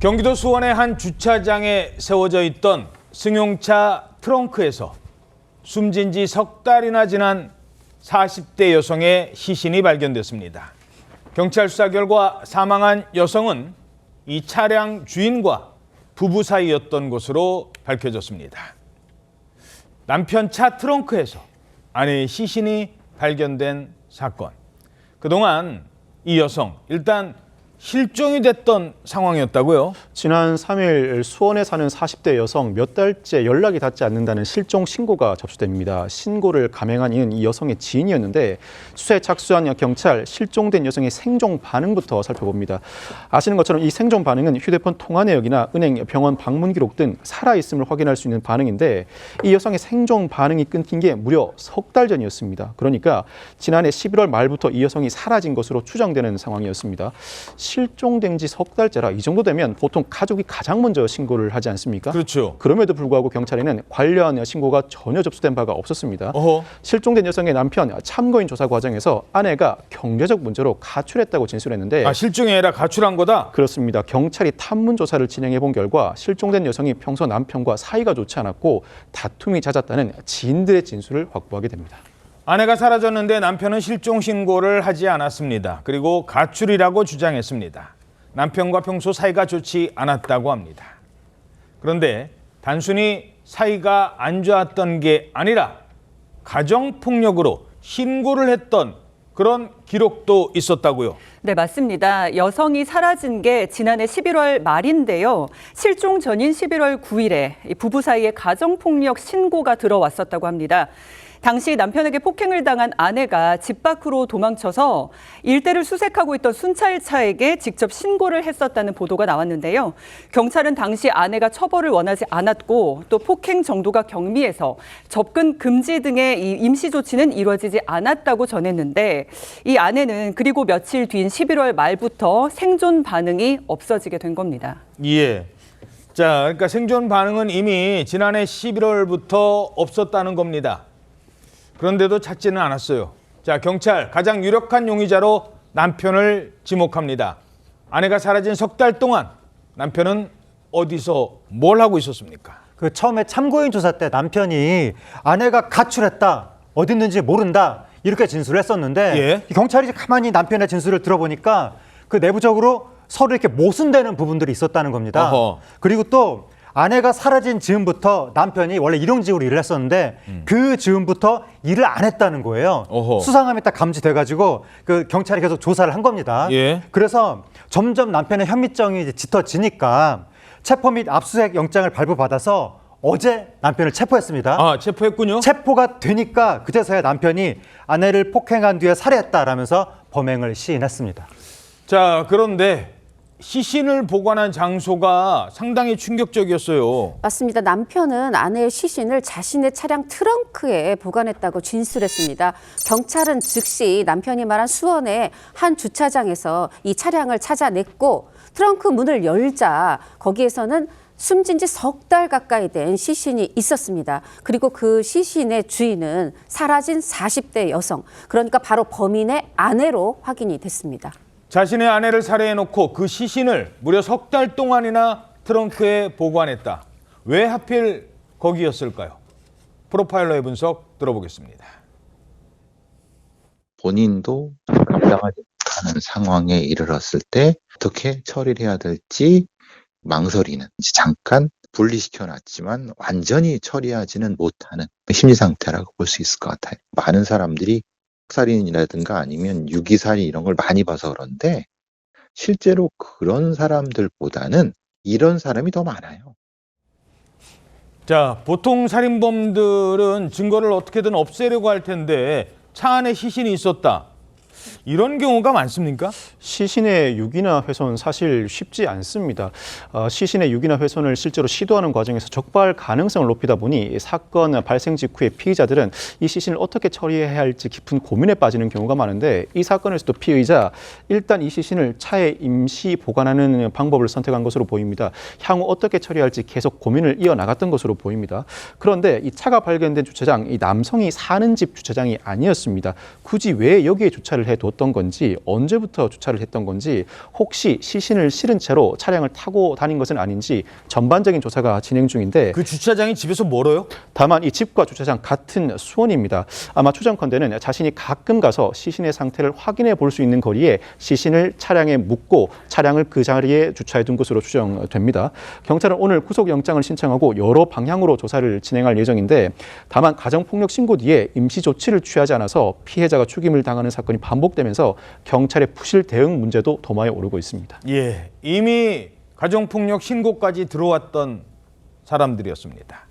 경기도 수원의 한 주차장에 세워져 있던 승용차 트렁크에서 숨진 지 석 달이나 지난 40대 여성의 시신이 발견됐습니다. 경찰 수사 결과 사망한 여성은 이 차량 주인과 부부 사이였던 것으로 밝혀졌습니다. 남편 차 트렁크에서 아내의 시신이 발견된 사건. 그동안 이 여성 일단 실종이 됐던 상황이었다고요? 지난 3일 수원에 사는 40대 여성 몇 달째 연락이 닿지 않는다는 실종 신고가 접수됩니다. 신고를 감행한 이는 이 여성의 지인이었는데 수사에 착수한 경찰, 실종된 여성의 생존 반응부터 살펴봅니다. 아시는 것처럼 이 생존 반응은 휴대폰 통화 내역이나 은행, 병원 방문 기록 등 살아있음을 확인할 수 있는 반응인데 이 여성의 생존 반응이 끊긴 게 무려 석 달 전이었습니다. 그러니까 지난해 11월 말부터 이 여성이 사라진 것으로 추정되는 상황이었습니다. 실종된 지 석 달째라 이 정도 되면 보통 가족이 가장 먼저 신고를 하지 않습니까? 그렇죠. 그럼에도 불구하고 경찰에는 관련 신고가 전혀 접수된 바가 없었습니다. 어허. 실종된 여성의 남편 참고인 조사 과정에서 아내가 경제적 문제로 가출했다고 진술했는데 실종이 아니라 가출한 거다? 그렇습니다. 경찰이 탐문 조사를 진행해 본 결과 실종된 여성이 평소 남편과 사이가 좋지 않았고 다툼이 잦았다는 지인들의 진술을 확보하게 됩니다. 아내가 사라졌는데 남편은 실종 신고를 하지 않았습니다. 그리고 가출이라고 주장했습니다. 남편과 평소 사이가 좋지 않았다고 합니다. 그런데 단순히 사이가 안 좋았던 게 아니라 가정폭력으로 신고를 했던 그런 기록도 있었다고요? 네, 맞습니다. 여성이 사라진 게 지난해 11월 말인데요. 실종 전인 11월 9일에 부부 사이에 가정폭력 신고가 들어왔었다고 합니다. 당시 남편에게 폭행을 당한 아내가 집 밖으로 도망쳐서 일대를 수색하고 있던 순찰차에게 직접 신고를 했었다는 보도가 나왔는데요. 경찰은 당시 아내가 처벌을 원하지 않았고 또 폭행 정도가 경미해서 접근 금지 등의 이 임시 조치는 이루어지지 않았다고 전했는데 이 아내는 그리고 며칠 뒤인 11월 말부터 생존 반응이 없어지게 된 겁니다. 예. 자, 그러니까 생존 반응은 이미 지난해 11월부터 없었다는 겁니다. 그런데도 찾지는 않았어요. 자, 경찰 가장 유력한 용의자로 남편을 지목합니다. 아내가 사라진 석 달 동안 남편은 어디서 뭘 하고 있었습니까? 처음에 참고인 조사 때 남편이 아내가 가출했다, 어디 있는지 모른다 이렇게 진술을 했었는데 예. 경찰이 가만히 남편의 진술을 들어보니까 그 내부적으로 서로 이렇게 모순되는 부분들이 있었다는 겁니다. 어허. 그리고 또 아내가 사라진 즈음부터 남편이 원래 일용직으로 일을 했었는데 그 즈음부터 일을 안 했다는 거예요. 어허. 수상함이 딱 감지돼가지고 그 경찰이 계속 조사를 한 겁니다. 예. 그래서 점점 남편의 혐의점이 이제 짙어지니까 체포 및 압수수색 영장을 발부받아서 어제 남편을 체포했습니다. 체포했군요. 체포가 되니까 그제서야 남편이 아내를 폭행한 뒤에 살해했다라면서 범행을 시인했습니다. 자, 그런데 시신을 보관한 장소가 상당히 충격적이었어요. 맞습니다. 남편은 아내의 시신을 자신의 차량 트렁크에 보관했다고 진술했습니다. 경찰은 즉시 남편이 말한 수원의 한 주차장에서 이 차량을 찾아냈고 트렁크 문을 열자 거기에서는 숨진 지 석 달 가까이 된 시신이 있었습니다. 그리고 그 시신의 주인은 사라진 40대 여성, 그러니까 바로 범인의 아내로 확인이 됐습니다. 자신의 아내를 살해해놓고 그 시신을 무려 석 달 동안이나 트렁크에 보관했다. 왜 하필 거기였을까요? 프로파일러의 분석 들어보겠습니다. 본인도 감당하지 못하는 상황에 이르렀을 때 어떻게 처리를 해야 될지 망설이는, 잠깐 분리시켜놨지만 완전히 처리하지는 못하는 심리 상태라고 볼 수 있을 것 같아요. 많은 사람들이 살인이라든가 아니면 유기살인 이런 걸 많이 봐서 그런데 실제로 그런 사람들보다는 이런 사람이 더 많아요. 자, 보통 살인범들은 증거를 어떻게든 없애려고 할 텐데 차 안에 시신이 있었다. 이런 경우가 많습니까? 시신의 유기나 훼손 사실 쉽지 않습니다. 시신의 유기나 훼손을 실제로 시도하는 과정에서 적발 가능성을 높이다 보니 사건 발생 직후에 피의자들은 이 시신을 어떻게 처리해야 할지 깊은 고민에 빠지는 경우가 많은데 이 사건에서도 피의자 일단 이 시신을 차에 임시 보관하는 방법을 선택한 것으로 보입니다. 향후 어떻게 처리할지 계속 고민을 이어나갔던 것으로 보입니다. 그런데 이 차가 발견된 주차장, 이 남성이 사는 집 주차장이 아니었습니다. 굳이 왜 여기에 주차를 해뒀 어떤 건지, 언제부터 주차를 했던 건지, 혹시 시신을 실은 채로 차량을 타고 다닌 것은 아닌지 전반적인 조사가 진행 중인데 그 주차장이 집에서 멀어요? 다만 이 집과 주차장 같은 수원입니다. 아마 추정컨대는 자신이 가끔 가서 시신의 상태를 확인해 볼 수 있는 거리에 시신을 차량에 묻고 차량을 그 자리에 주차해 둔 것으로 추정됩니다. 경찰은 오늘 구속영장을 신청하고 여러 방향으로 조사를 진행할 예정인데 다만 가정폭력 신고 뒤에 임시 조치를 취하지 않아서 피해자가 죽임을 당하는 사건이 반복되면서 경찰의 부실 대응 문제도 도마에 오르고 있습니다. 예, 이미 가정폭력 신고까지 들어왔던 사람들이었습니다.